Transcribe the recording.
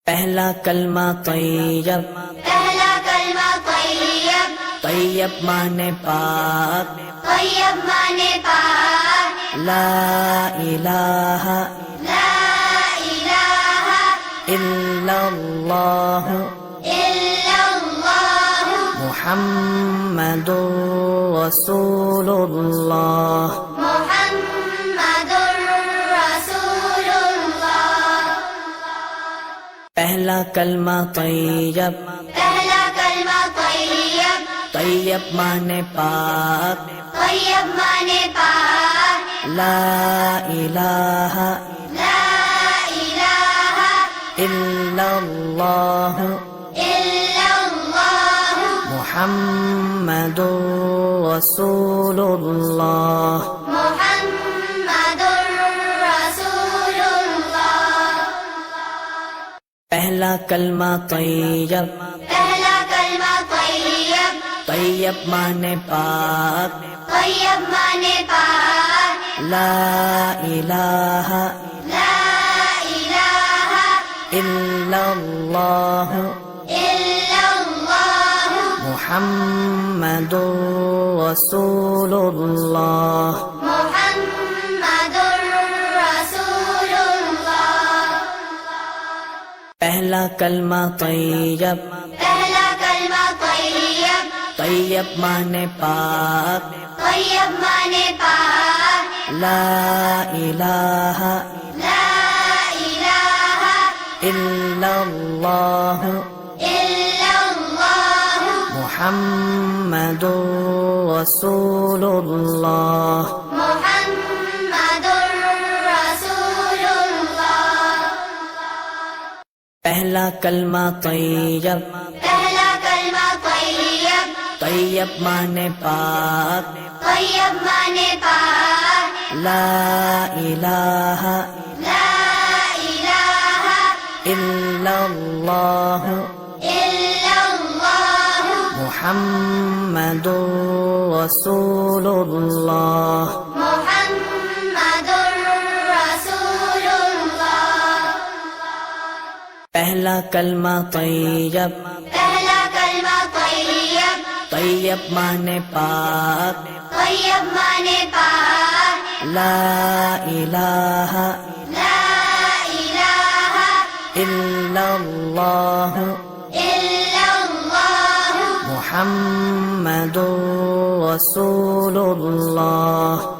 پہلا کلمہ طیب، پہلا کلمہ طیب، طیب مانے پاک، طیب مانے پاک، لا الہ لا الہ الا اللہ الا اللہ محمد رسول اللہ۔ محمد رسول اللہ۔ پہلا کلمہ طیب، پہلا کلمہ طیب، طیب مانے پاک، طیب مانے پاک، لا الہ لا الہ الا اللہ الا اللہ محمد رسول اللہ۔ محمد رسول اللہ۔ پہلا کلمہ طیب، پہلا کلمہ طیب، طیب مانے پاک، طیب مانے پاک، لا الہ لا الہ الا اللہ الا اللہ محمد رسول اللہ۔ محمد رسول اللہ۔ پہلا کلمہ طیب، پہلا کلمہ طیب، طیب مانے پاک، طیب مانے پاک، لا الہ لا الہ الا اللہ الا اللہ محمد رسول اللہ۔ محمد رسول اللہ۔ پہلا کلمہ طیب، پہلا کلمہ طیب، طیب مانے پاک، طیب مانے پاک، لا الہ لا الہ الا اللہ الا اللہ محمد رسول اللہ۔ محمد رسول اللہ۔ پہلا کلمہ طیب، پہلا کلمہ طیب، طیب مانے پاک، طیب مانے پاک، لا الہ لا الہ الا اللہ الا اللہ محمد رسول اللہ۔